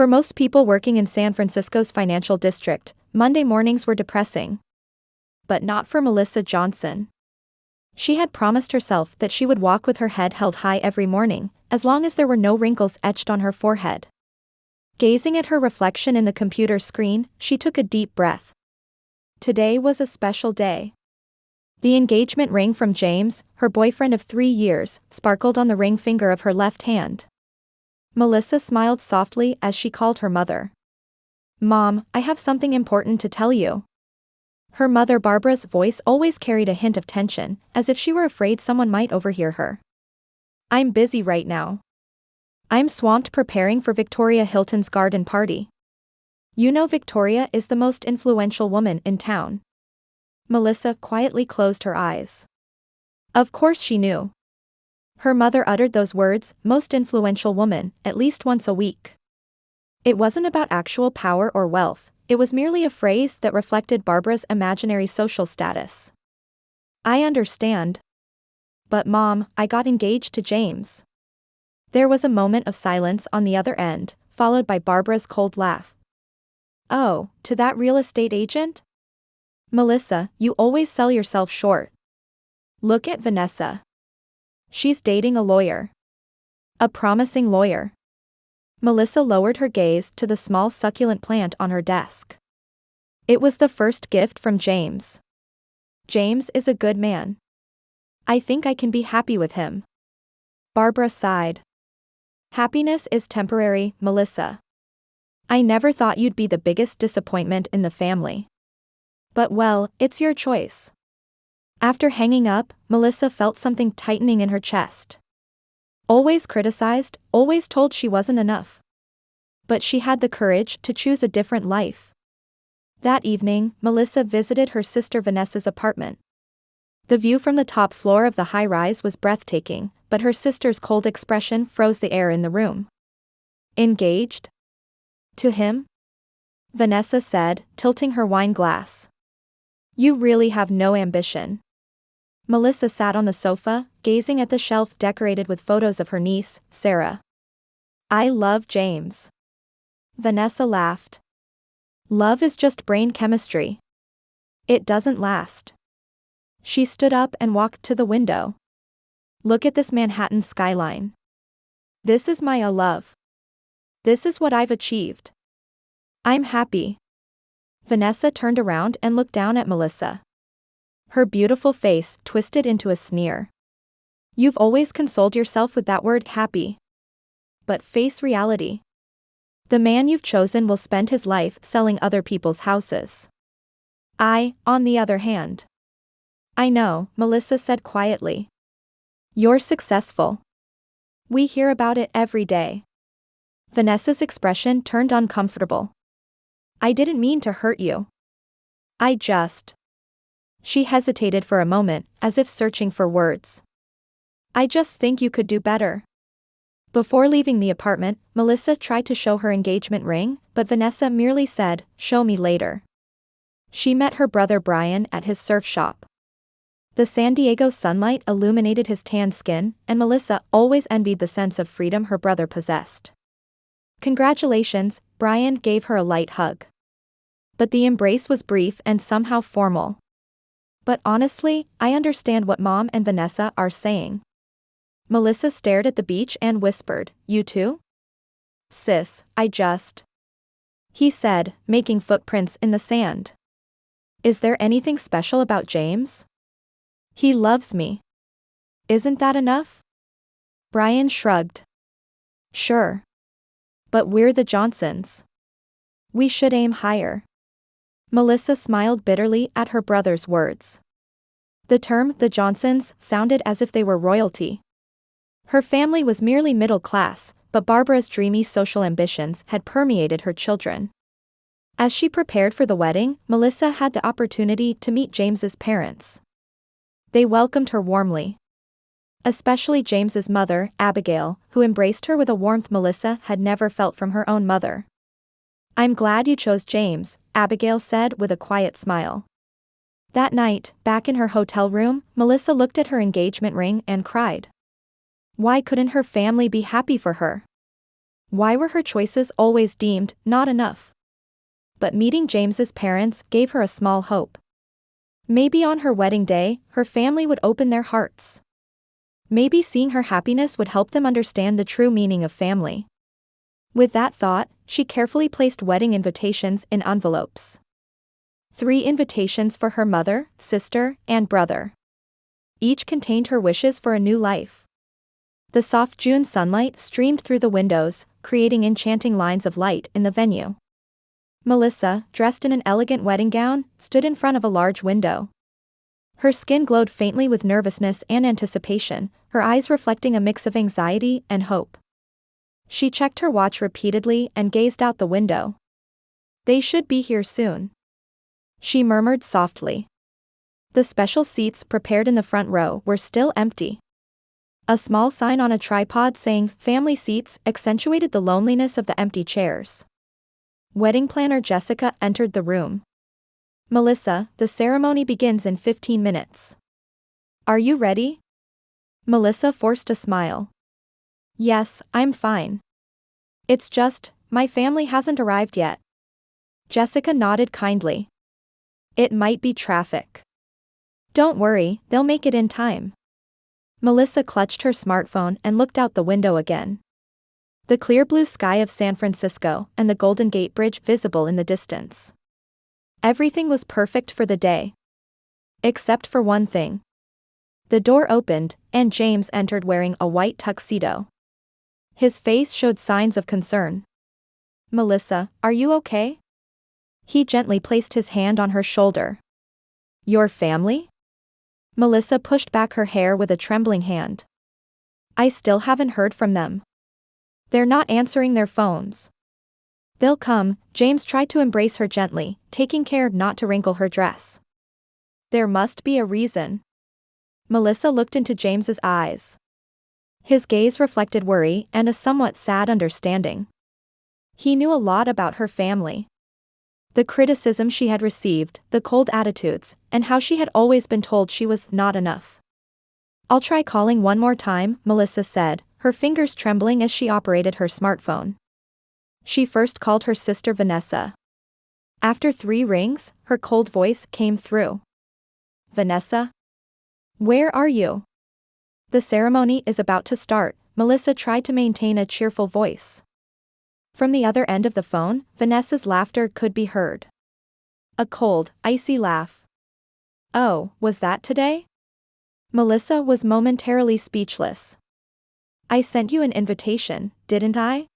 For most people working in San Francisco's financial district, Monday mornings were depressing. But not for Melissa Johnson. She had promised herself that she would walk with her head held high every morning, as long as there were no wrinkles etched on her forehead. Gazing at her reflection in the computer screen, she took a deep breath. Today was a special day. The engagement ring from James, her boyfriend of 3 years, sparkled on the ring finger of her left hand. Melissa smiled softly as she called her mother. "Mom, I have something important to tell you." Her mother Barbara's voice always carried a hint of tension, as if she were afraid someone might overhear her. "I'm busy right now. I'm swamped preparing for Victoria Hilton's garden party. You know Victoria is the most influential woman in town." Melissa quietly closed her eyes. Of course she knew. Her mother uttered those words, most influential woman, at least once a week. It wasn't about actual power or wealth, it was merely a phrase that reflected Barbara's imaginary social status. "I understand. But Mom, I got engaged to James." There was a moment of silence on the other end, followed by Barbara's cold laugh. "Oh, to that real estate agent? Melissa, you always sell yourself short. Look at Vanessa. She's dating a lawyer. A promising lawyer." Melissa lowered her gaze to the small succulent plant on her desk. It was the first gift from James. "James is a good man. I think I can be happy with him." Barbara sighed. "Happiness is temporary, Melissa. I never thought you'd be the biggest disappointment in the family. But well, it's your choice." After hanging up, Melissa felt something tightening in her chest. Always criticized, always told she wasn't enough. But she had the courage to choose a different life. That evening, Melissa visited her sister Vanessa's apartment. The view from the top floor of the high-rise was breathtaking, but her sister's cold expression froze the air in the room. "Engaged? To him?" Vanessa said, tilting her wine glass. "You really have no ambition." Melissa sat on the sofa, gazing at the shelf decorated with photos of her niece, Sarah. "I love James." Vanessa laughed. "Love is just brain chemistry. It doesn't last." She stood up and walked to the window. "Look at this Manhattan skyline. This is my love. This is what I've achieved. I'm happy." Vanessa turned around and looked down at Melissa. Her beautiful face twisted into a sneer. "You've always consoled yourself with that word, happy. But face reality. The man you've chosen will spend his life selling other people's houses. I, on the other hand." "I know," Melissa said quietly. "You're successful. We hear about it every day." Vanessa's expression turned uncomfortable. "I didn't mean to hurt you. I just..." She hesitated for a moment, as if searching for words. "I just think you could do better." Before leaving the apartment, Melissa tried to show her engagement ring, but Vanessa merely said, "Show me later." She met her brother Brian at his surf shop. The San Diego sunlight illuminated his tan skin, and Melissa always envied the sense of freedom her brother possessed. "Congratulations," Brian gave her a light hug. But the embrace was brief and somehow formal. "But honestly, I understand what Mom and Vanessa are saying." Melissa stared at the beach and whispered, "You too?" "Sis, I just..." he said, making footprints in the sand. "Is there anything special about James? He loves me. Isn't that enough?" Brian shrugged. "Sure. But we're the Johnsons. We should aim higher." Melissa smiled bitterly at her brother's words. The term, the Johnsons, sounded as if they were royalty. Her family was merely middle class, but Barbara's dreamy social ambitions had permeated her children. As she prepared for the wedding, Melissa had the opportunity to meet James's parents. They welcomed her warmly. Especially James's mother, Abigail, who embraced her with a warmth Melissa had never felt from her own mother. "I'm glad you chose James," Abigail said with a quiet smile. That night, back in her hotel room, Melissa looked at her engagement ring and cried. Why couldn't her family be happy for her? Why were her choices always deemed not enough? But meeting James's parents gave her a small hope. Maybe on her wedding day, her family would open their hearts. Maybe seeing her happiness would help them understand the true meaning of family. With that thought, she carefully placed wedding invitations in envelopes. 3 invitations for her mother, sister, and brother. Each contained her wishes for a new life. The soft June sunlight streamed through the windows, creating enchanting lines of light in the venue. Melissa, dressed in an elegant wedding gown, stood in front of a large window. Her skin glowed faintly with nervousness and anticipation, her eyes reflecting a mix of anxiety and hope. She checked her watch repeatedly and gazed out the window. They should be here soon, she murmured softly. The special seats prepared in the front row were still empty. A small sign on a tripod saying "Family Seats" accentuated the loneliness of the empty chairs. Wedding planner Jessica entered the room. "Melissa, the ceremony begins in 15 minutes. Are you ready?" Melissa forced a smile. "Yes, I'm fine. It's just, my family hasn't arrived yet." Jessica nodded kindly. "It might be traffic." "Don't worry, they'll make it in time." Melissa clutched her smartphone and looked out the window again. The clear blue sky of San Francisco and the Golden Gate Bridge visible in the distance. Everything was perfect for the day. Except for one thing. The door opened, and James entered wearing a white tuxedo. His face showed signs of concern. "Melissa, are you okay?" He gently placed his hand on her shoulder. "Your family?" Melissa pushed back her hair with a trembling hand. "I still haven't heard from them. They're not answering their phones." "They'll come," James tried to embrace her gently, taking care not to wrinkle her dress. "There must be a reason." Melissa looked into James's eyes. His gaze reflected worry and a somewhat sad understanding. He knew a lot about her family. The criticism she had received, the cold attitudes, and how she had always been told she was not enough. "I'll try calling one more time," Melissa said, her fingers trembling as she operated her smartphone. She first called her sister Vanessa. After 3 rings, her cold voice came through. "Vanessa? Where are you?" "The ceremony is about to start," Melissa tried to maintain a cheerful voice. From the other end of the phone, Vanessa's laughter could be heard. A cold, icy laugh. "Oh, was that today?" Melissa was momentarily speechless. "I sent you an invitation, didn't I?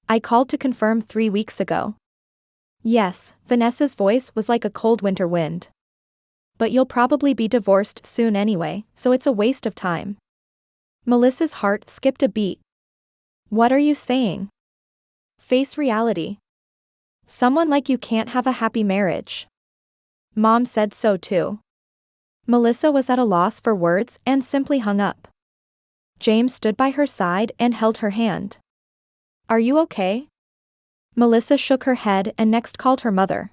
I called to confirm 3 weeks ago." "Yes," Vanessa's voice was like a cold winter wind. "But you'll probably be divorced soon anyway, so it's a waste of time." Melissa's heart skipped a beat. "What are you saying?" "Face reality. Someone like you can't have a happy marriage. Mom said so too." Melissa was at a loss for words and simply hung up. James stood by her side and held her hand. "Are you okay?" Melissa shook her head and next called her mother.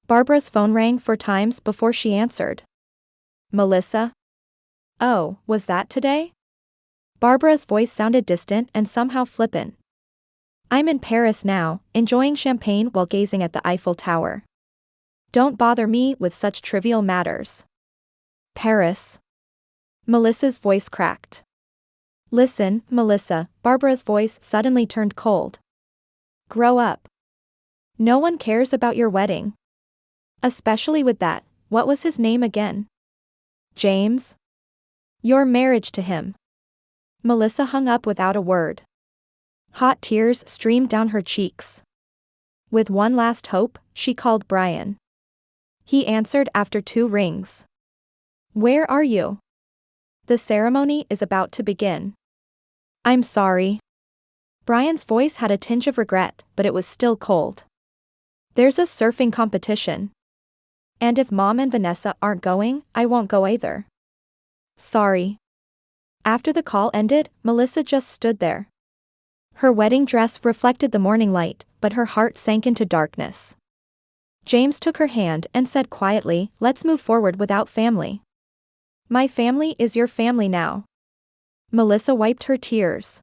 Barbara's phone rang 4 times before she answered. "Melissa? Oh, was that today?" Barbara's voice sounded distant and somehow flippant. "I'm in Paris now, enjoying champagne while gazing at the Eiffel Tower. Don't bother me with such trivial matters." "Paris?" Melissa's voice cracked. "Listen, Melissa," Barbara's voice suddenly turned cold. "Grow up. No one cares about your wedding. Especially with that, what was his name again? James? Your marriage to him." Melissa hung up without a word. Hot tears streamed down her cheeks. With one last hope, she called Brian. He answered after 2 rings. "Where are you?" "The ceremony is about to begin." "I'm sorry." Brian's voice had a tinge of regret, but it was still cold. "There's a surfing competition. And if Mom and Vanessa aren't going, I won't go either." "Sorry." After the call ended, Melissa just stood there. Her wedding dress reflected the morning light, but her heart sank into darkness. James took her hand and said quietly, "Let's move forward without family." "My family is your family now." Melissa wiped her tears.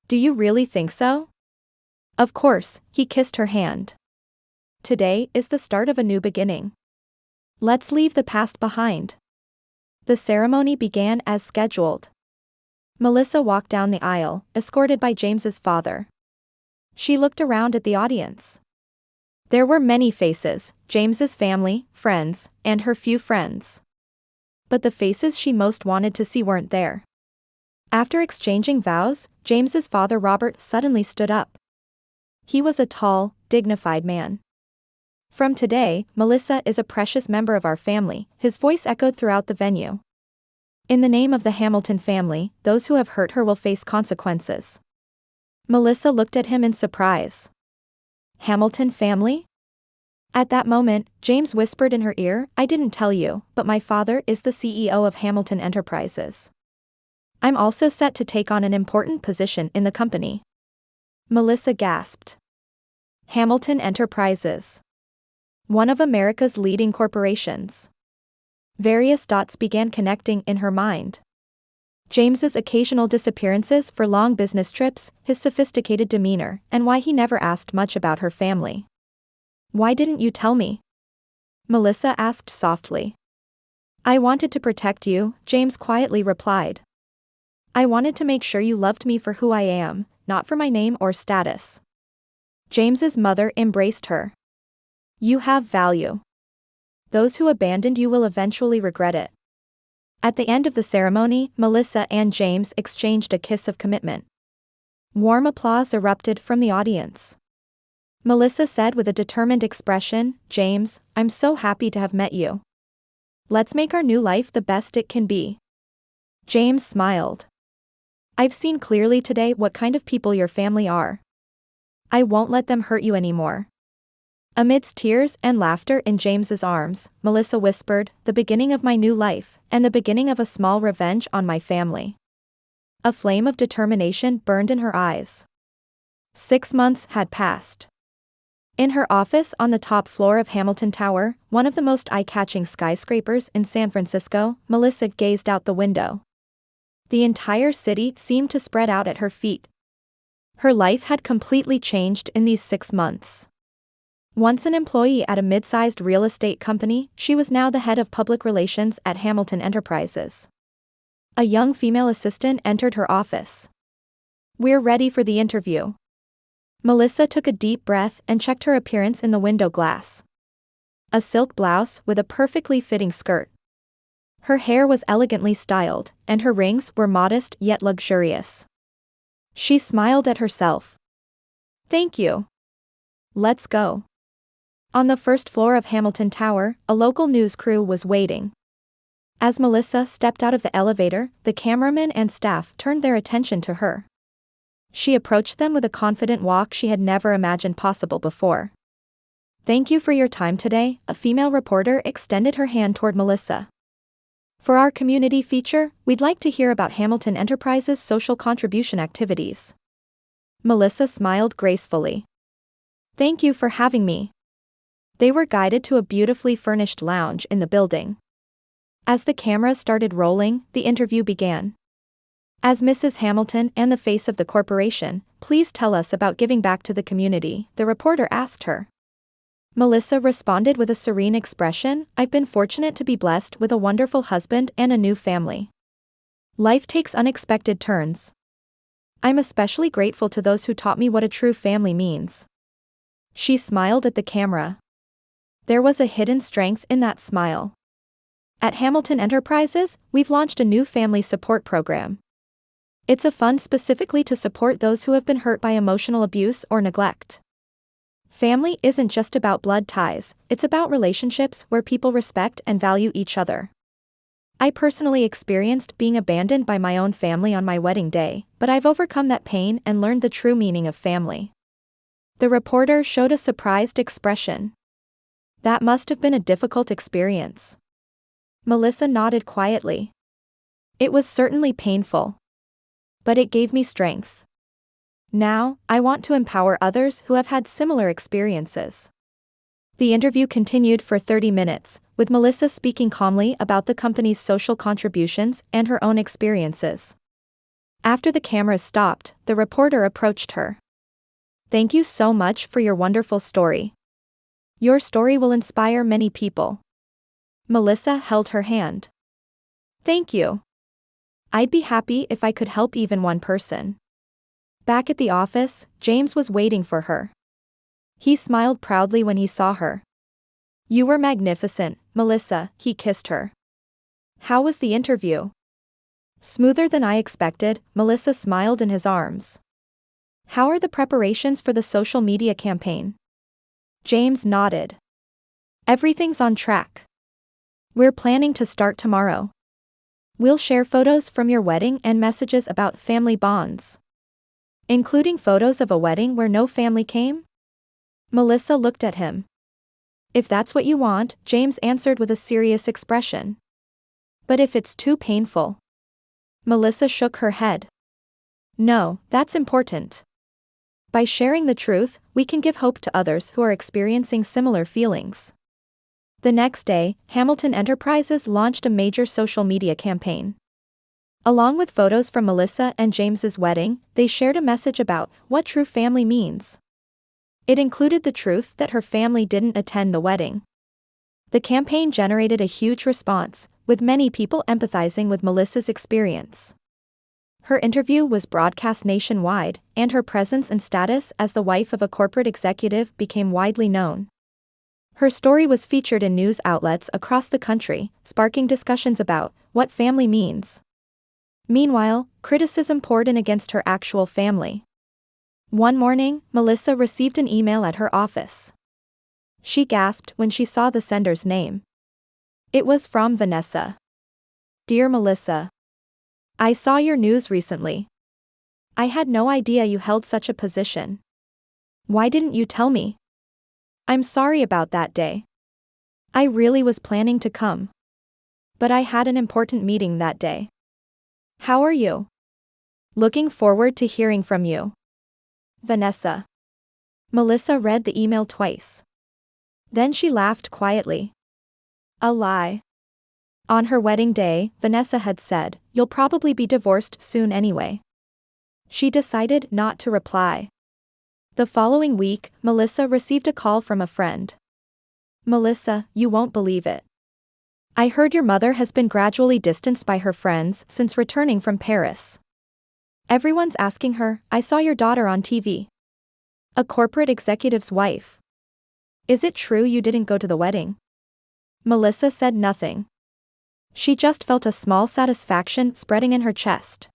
Do you really think so? Of course, he kissed her hand. Today is the start of a new beginning. Let's leave the past behind. The ceremony began as scheduled. Melissa walked down the aisle, escorted by James's father. She looked around at the audience. There were many faces, James's family, friends, and her few friends. But the faces she most wanted to see weren't there. After exchanging vows, James's father Robert suddenly stood up. He was a tall, dignified man. From today, Melissa is a precious member of our family, his voice echoed throughout the venue. In the name of the Hamilton family, those who have hurt her will face consequences. Melissa looked at him in surprise. Hamilton family? At that moment, James whispered in her ear, I didn't tell you, but my father is the CEO of Hamilton Enterprises. I'm also set to take on an important position in the company. Melissa gasped. Hamilton Enterprises. One of America's leading corporations. Various dots began connecting in her mind. James's occasional disappearances for long business trips, his sophisticated demeanor, and why he never asked much about her family. Why didn't you tell me? Melissa asked softly. I wanted to protect you, James quietly replied. I wanted to make sure you loved me for who I am, not for my name or status. James's mother embraced her. You have value. Those who abandoned you will eventually regret it. At the end of the ceremony, Melissa and James exchanged a kiss of commitment. Warm applause erupted from the audience. Melissa said with a determined expression, James, I'm so happy to have met you. Let's make our new life the best it can be. James smiled. I've seen clearly today what kind of people your family are. I won't let them hurt you anymore. Amidst tears and laughter in James's arms, Melissa whispered, the beginning of my new life, and the beginning of a small revenge on my family. A flame of determination burned in her eyes. 6 months had passed. In her office on the top floor of Hamilton Tower, one of the most eye-catching skyscrapers in San Francisco, Melissa gazed out the window. The entire city seemed to spread out at her feet. Her life had completely changed in these 6 months. Once an employee at a mid-sized real estate company, she was now the head of public relations at Hamilton Enterprises. A young female assistant entered her office. We're ready for the interview. Melissa took a deep breath and checked her appearance in the window glass. A silk blouse with a perfectly fitting skirt. Her hair was elegantly styled, and her rings were modest yet luxurious. She smiled at herself. Thank you. Let's go. On the first floor of Hamilton Tower, a local news crew was waiting. As Melissa stepped out of the elevator, the cameramen and staff turned their attention to her. She approached them with a confident walk she had never imagined possible before. Thank you for your time today, a female reporter extended her hand toward Melissa. For our community feature, we'd like to hear about Hamilton Enterprises' social contribution activities. Melissa smiled gracefully. Thank you for having me. They were guided to a beautifully furnished lounge in the building. As the cameras started rolling, the interview began. As Mrs. Hamilton and the face of the corporation, please tell us about giving back to the community, the reporter asked her. Melissa responded with a serene expression, I've been fortunate to be blessed with a wonderful husband and a new family. Life takes unexpected turns. I'm especially grateful to those who taught me what a true family means. She smiled at the camera. There was a hidden strength in that smile. At Hamilton Enterprises, we've launched a new family support program. It's a fund specifically to support those who have been hurt by emotional abuse or neglect. Family isn't just about blood ties, it's about relationships where people respect and value each other. I personally experienced being abandoned by my own family on my wedding day, but I've overcome that pain and learned the true meaning of family. The reporter showed a surprised expression. That must have been a difficult experience. Melissa nodded quietly. It was certainly painful. But it gave me strength. Now, I want to empower others who have had similar experiences. The interview continued for 30 minutes, with Melissa speaking calmly about the company's social contributions and her own experiences. After the cameras stopped, the reporter approached her. "Thank you so much for your wonderful story. Your story will inspire many people." Melissa held her hand. "Thank you. I'd be happy if I could help even one person." Back at the office, James was waiting for her. He smiled proudly when he saw her. "You were magnificent, Melissa," he kissed her. "How was the interview?" "Smoother than I expected," Melissa smiled in his arms. "How are the preparations for the social media campaign?" James nodded. "Everything's on track. We're planning to start tomorrow. We'll share photos from your wedding and messages about family bonds." "Including photos of a wedding where no family came?" Melissa looked at him. "If that's what you want," James answered with a serious expression. "But if it's too painful?" Melissa shook her head. "No, that's important. By sharing the truth, we can give hope to others who are experiencing similar feelings." The next day, Hamilton Enterprises launched a major social media campaign. Along with photos from Melissa and James's wedding, they shared a message about what true family means. It included the truth that her family didn't attend the wedding. The campaign generated a huge response, with many people empathizing with Melissa's experience. Her interview was broadcast nationwide, and her presence and status as the wife of a corporate executive became widely known. Her story was featured in news outlets across the country, sparking discussions about what family means. Meanwhile, criticism poured in against her actual family. One morning, Melissa received an email at her office. She gasped when she saw the sender's name. It was from Vanessa. "Dear Melissa, I saw your news recently. I had no idea you held such a position. Why didn't you tell me? I'm sorry about that day. I really was planning to come. But I had an important meeting that day. How are you? Looking forward to hearing from you. Vanessa." Melissa read the email twice. Then she laughed quietly. A lie. On her wedding day, Vanessa had said, "You'll probably be divorced soon anyway." She decided not to reply. The following week, Melissa received a call from a friend. "Melissa, you won't believe it. I heard your mother has been gradually distanced by her friends since returning from Paris. Everyone's asking her, 'I saw your daughter on TV. A corporate executive's wife. Is it true you didn't go to the wedding?' Melissa said nothing. She just felt a small satisfaction spreading in her chest.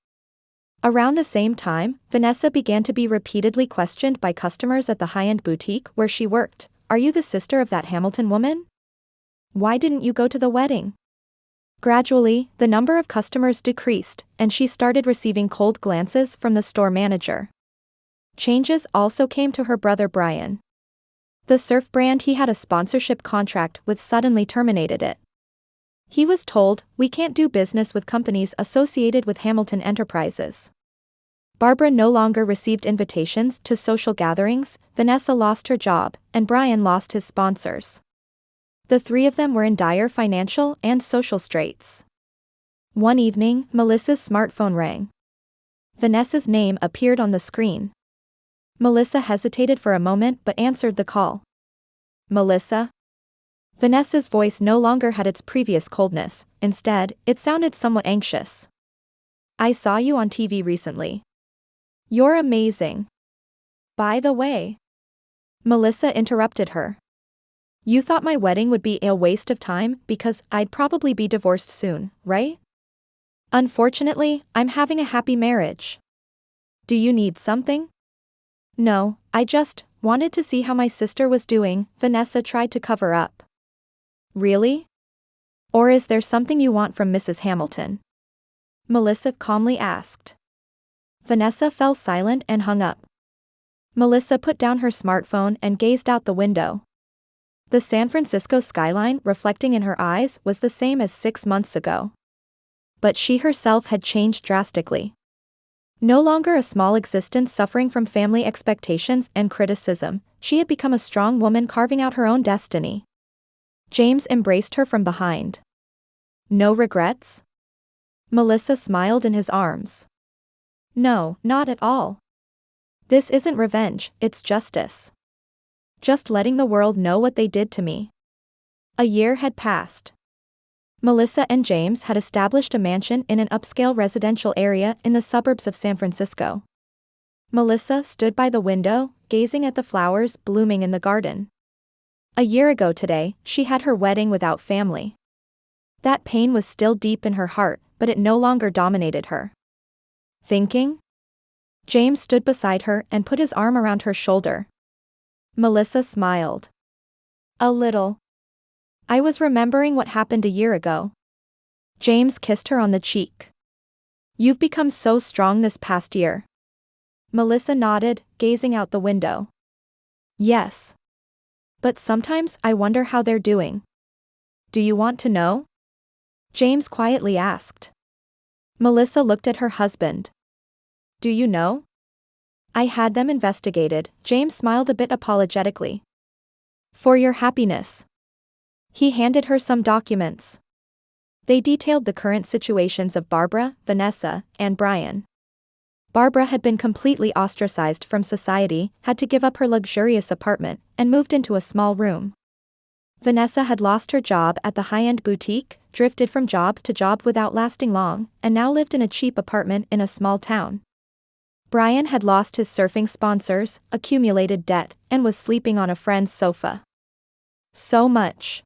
Around the same time, Vanessa began to be repeatedly questioned by customers at the high-end boutique where she worked. "Are you the sister of that Hamilton woman? Why didn't you go to the wedding?" Gradually, the number of customers decreased, and she started receiving cold glances from the store manager. Changes also came to her brother Brian. The surf brand he had a sponsorship contract with suddenly terminated it. He was told, "We can't do business with companies associated with Hamilton Enterprises." Barbara no longer received invitations to social gatherings, Vanessa lost her job, and Brian lost his sponsors. The three of them were in dire financial and social straits. One evening, Melissa's smartphone rang. Vanessa's name appeared on the screen. Melissa hesitated for a moment but answered the call. "Melissa?" Vanessa's voice no longer had its previous coldness, instead, it sounded somewhat anxious. "I saw you on TV recently. You're amazing. By the way." Melissa interrupted her. "You thought my wedding would be a waste of time because I'd probably be divorced soon, right? Unfortunately, I'm having a happy marriage. Do you need something?" "No, I just wanted to see how my sister was doing," Vanessa tried to cover up. "Really? Or is there something you want from Mrs. Hamilton?" Melissa calmly asked. Vanessa fell silent and hung up. Melissa put down her smartphone and gazed out the window. The San Francisco skyline reflecting in her eyes was the same as 6 months ago. But she herself had changed drastically. No longer a small existence suffering from family expectations and criticism, she had become a strong woman carving out her own destiny. James embraced her from behind. "No regrets?" Melissa smiled in his arms. No, not at all. This isn't revenge, it's justice. Just letting the world know what they did to me. A year had passed. Melissa and James had established a mansion in an upscale residential area in the suburbs of San Francisco. Melissa stood by the window, gazing at the flowers blooming in the garden. A year ago today, she had her wedding without family. That pain was still deep in her heart, but it no longer dominated her. Thinking? James stood beside her and put his arm around her shoulder. Melissa smiled. A little. I was remembering what happened a year ago. James kissed her on the cheek. You've become so strong this past year. Melissa nodded, gazing out the window. Yes. But sometimes I wonder how they're doing. Do you want to know? James quietly asked. Melissa looked at her husband. Do you know? I had them investigated, James smiled a bit apologetically. For your happiness. He handed her some documents. They detailed the current situations of Barbara, Vanessa, and Brian. Barbara had been completely ostracized from society, had to give up her luxurious apartment, and moved into a small room. Vanessa had lost her job at the high-end boutique, drifted from job to job without lasting long, and now lived in a cheap apartment in a small town. Brian had lost his surfing sponsors, accumulated debt, and was sleeping on a friend's sofa. So much.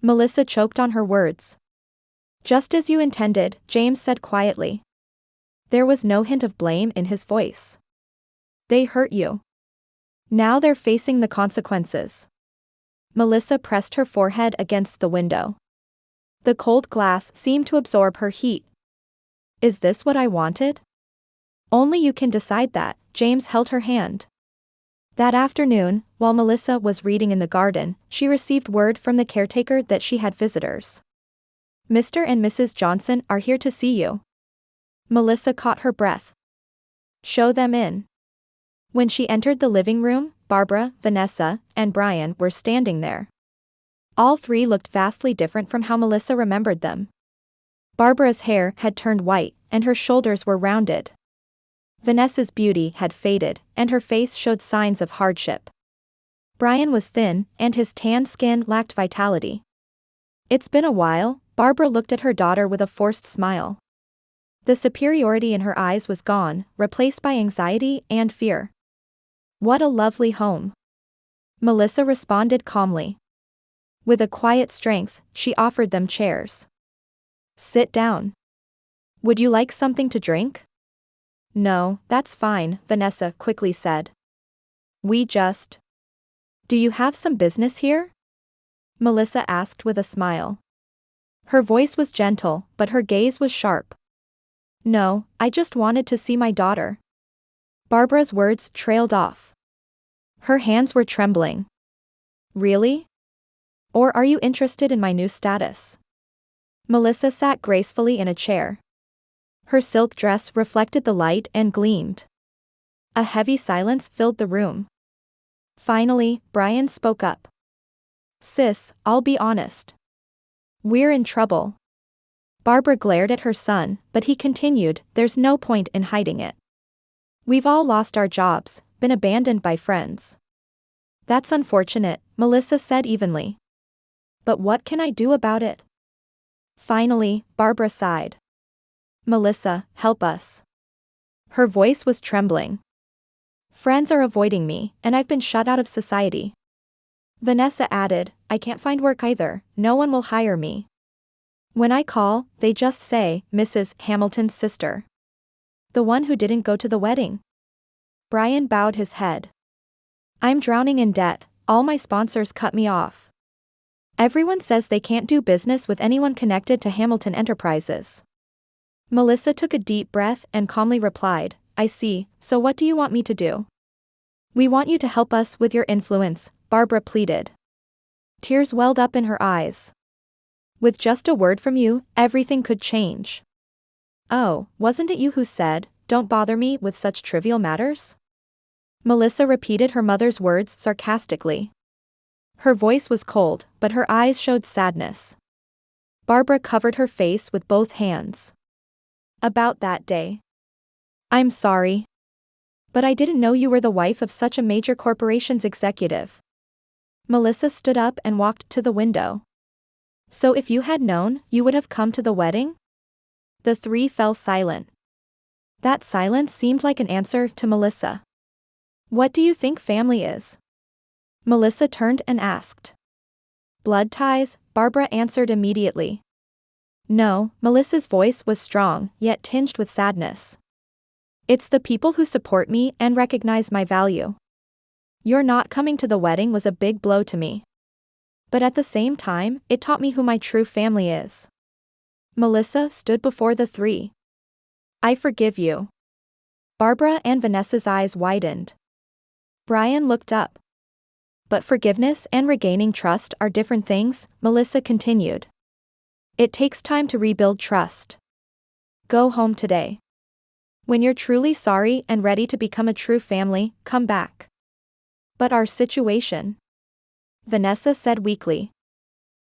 Melissa choked on her words. Just as you intended, James said quietly. There was no hint of blame in his voice. They hurt you. Now they're facing the consequences. Melissa pressed her forehead against the window. The cold glass seemed to absorb her heat. Is this what I wanted? Only you can decide that, James held her hand. That afternoon, while Melissa was reading in the garden, she received word from the caretaker that she had visitors. Mr. and Mrs. Johnson are here to see you. Melissa caught her breath. Show them in. When she entered the living room, Barbara, Vanessa, and Brian were standing there. All three looked vastly different from how Melissa remembered them. Barbara's hair had turned white, and her shoulders were rounded. Vanessa's beauty had faded, and her face showed signs of hardship. Brian was thin, and his tanned skin lacked vitality. It's been a while, Barbara looked at her daughter with a forced smile. The superiority in her eyes was gone, replaced by anxiety and fear. What a lovely home. Melissa responded calmly. With a quiet strength, she offered them chairs. Sit down. Would you like something to drink? No, that's fine, Vanessa quickly said. Do you have some business here? Melissa asked with a smile. Her voice was gentle, but her gaze was sharp. No, I just wanted to see my daughter. Barbara's words trailed off. Her hands were trembling. Really? Or are you interested in my new status? Melissa sat gracefully in a chair. Her silk dress reflected the light and gleamed. A heavy silence filled the room. Finally, Brian spoke up. Sis, I'll be honest. We're in trouble. Barbara glared at her son, but he continued, there's no point in hiding it. We've all lost our jobs, been abandoned by friends. That's unfortunate, Melissa said evenly. But what can I do about it? Finally, Barbara sighed. Melissa, help us. Her voice was trembling. Friends are avoiding me, and I've been shut out of society. Vanessa added, I can't find work either, no one will hire me. When I call, they just say, Mrs. Hamilton's sister. The one who didn't go to the wedding. Brian bowed his head. I'm drowning in debt, all my sponsors cut me off. Everyone says they can't do business with anyone connected to Hamilton Enterprises. Melissa took a deep breath and calmly replied, I see, so what do you want me to do? We want you to help us with your influence, Barbara pleaded. Tears welled up in her eyes. With just a word from you, everything could change. Oh, wasn't it you who said, don't bother me with such trivial matters? Melissa repeated her mother's words sarcastically. Her voice was cold, but her eyes showed sadness. Barbara covered her face with both hands. About that day. I'm sorry. But I didn't know you were the wife of such a major corporation's executive. Melissa stood up and walked to the window. So if you had known, you would have come to the wedding? The three fell silent. That silence seemed like an answer to Melissa. What do you think family is? Melissa turned and asked. Blood ties, Barbara answered immediately. No, Melissa's voice was strong, yet tinged with sadness. It's the people who support me and recognize my value. Your not coming to the wedding was a big blow to me. But at the same time, it taught me who my true family is. Melissa stood before the three. I forgive you. Barbara and Vanessa's eyes widened. Brian looked up. But forgiveness and regaining trust are different things, Melissa continued. It takes time to rebuild trust. Go home today. When you're truly sorry and ready to become a true family, come back. But our situation? Vanessa said weakly.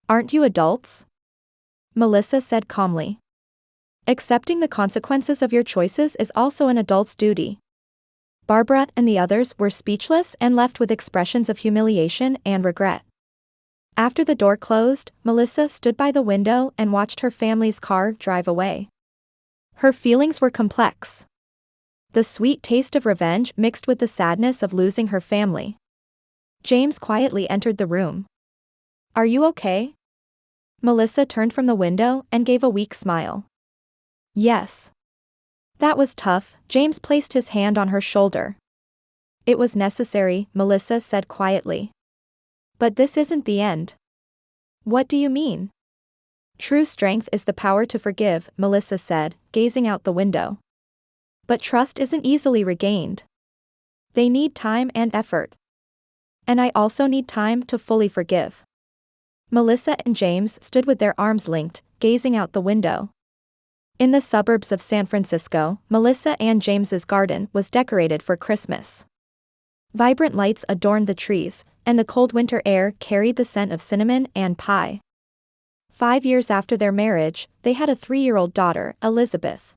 Aren't you adults? Melissa said calmly. Accepting the consequences of your choices is also an adult's duty. Barbara and the others were speechless and left with expressions of humiliation and regret. After the door closed, Melissa stood by the window and watched her family's car drive away. Her feelings were complex. The sweet taste of revenge mixed with the sadness of losing her family. James quietly entered the room. Are you okay? Melissa turned from the window and gave a weak smile. Yes. That was tough, James placed his hand on her shoulder. It was necessary, Melissa said quietly. But this isn't the end. What do you mean? True strength is the power to forgive, Melissa said, gazing out the window. But trust isn't easily regained. They need time and effort. And I also need time to fully forgive. Melissa and James stood with their arms linked, gazing out the window. In the suburbs of San Francisco, Melissa and James's garden was decorated for Christmas. Vibrant lights adorned the trees, and the cold winter air carried the scent of cinnamon and pie. 5 years after their marriage, they had a 3-year-old daughter, Elizabeth.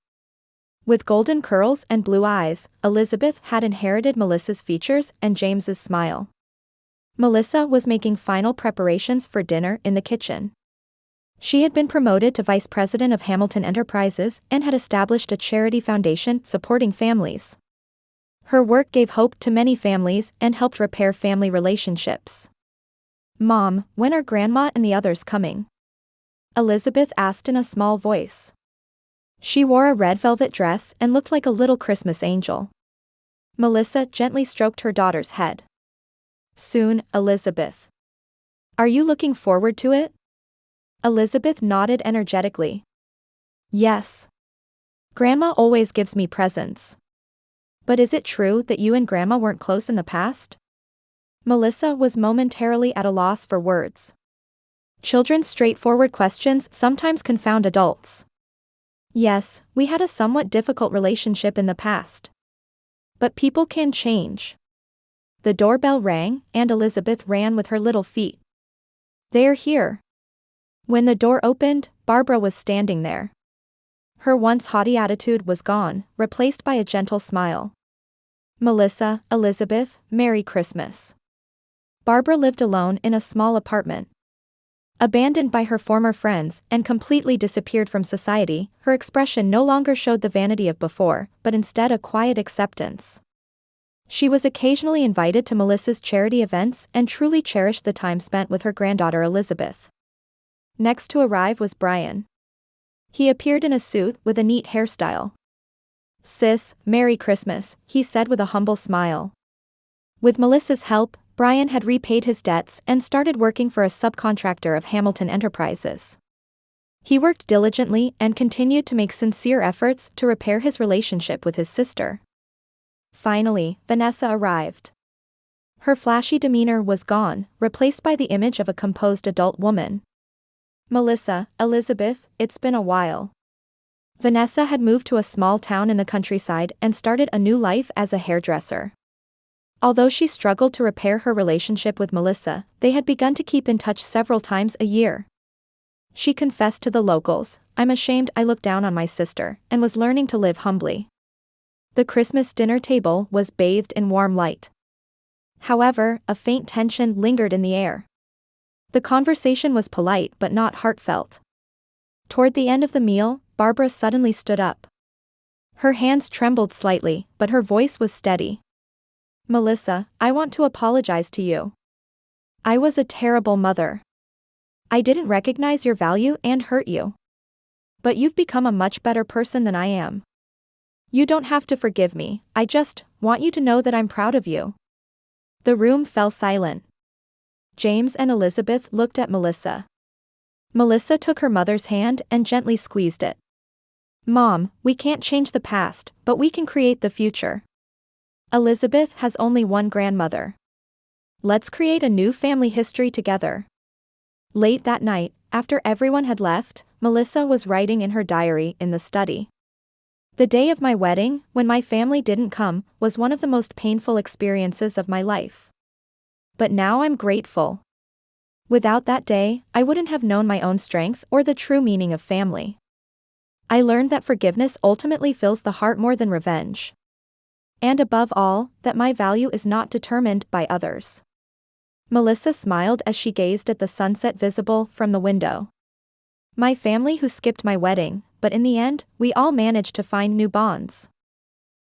With golden curls and blue eyes, Elizabeth had inherited Melissa's features and James's smile. Melissa was making final preparations for dinner in the kitchen. She had been promoted to vice president of Hamilton Enterprises and had established a charity foundation supporting families. Her work gave hope to many families and helped repair family relationships. Mom, when are Grandma and the others coming? Elizabeth asked in a small voice. She wore a red velvet dress and looked like a little Christmas angel. Melissa gently stroked her daughter's head. Soon, Elizabeth. Are you looking forward to it? Elizabeth nodded energetically. Yes. Grandma always gives me presents. But is it true that you and Grandma weren't close in the past? Melissa was momentarily at a loss for words. Children's straightforward questions sometimes confound adults. Yes, we had a somewhat difficult relationship in the past. But people can change. The doorbell rang, and Elizabeth ran with her little feet. They're here. When the door opened, Barbara was standing there. Her once haughty attitude was gone, replaced by a gentle smile. Melissa, Elizabeth, Merry Christmas. Barbara lived alone in a small apartment. Abandoned by her former friends and completely disappeared from society, her expression no longer showed the vanity of before, but instead a quiet acceptance. She was occasionally invited to Melissa's charity events and truly cherished the time spent with her granddaughter Elizabeth. Next to arrive was Brian. He appeared in a suit with a neat hairstyle. Sis, Merry Christmas, he said with a humble smile. With Melissa's help, Brian had repaid his debts and started working for a subcontractor of Hamilton Enterprises. He worked diligently and continued to make sincere efforts to repair his relationship with his sister. Finally, Vanessa arrived. Her flashy demeanor was gone, replaced by the image of a composed adult woman. Melissa, Elizabeth, it's been a while. Vanessa had moved to a small town in the countryside and started a new life as a hairdresser. Although she struggled to repair her relationship with Melissa, they had begun to keep in touch several times a year. She confessed to the locals, I'm ashamed I looked down on my sister, and was learning to live humbly. The Christmas dinner table was bathed in warm light. However, a faint tension lingered in the air. The conversation was polite but not heartfelt. Toward the end of the meal, Barbara suddenly stood up. Her hands trembled slightly, but her voice was steady. "Melissa, I want to apologize to you. I was a terrible mother. I didn't recognize your value and hurt you. But you've become a much better person than I am. You don't have to forgive me, I just want you to know that I'm proud of you." The room fell silent. James and Elizabeth looked at Melissa. Melissa took her mother's hand and gently squeezed it. "Mom, we can't change the past, but we can create the future. Elizabeth has only one grandmother. Let's create a new family history together." Late that night, after everyone had left, Melissa was writing in her diary in the study. "The day of my wedding, when my family didn't come, was one of the most painful experiences of my life. But now I'm grateful. Without that day, I wouldn't have known my own strength or the true meaning of family. I learned that forgiveness ultimately fills the heart more than revenge. And above all, that my value is not determined by others." Melissa smiled as she gazed at the sunset visible from the window. "My family who skipped my wedding, but in the end, we all managed to find new bonds.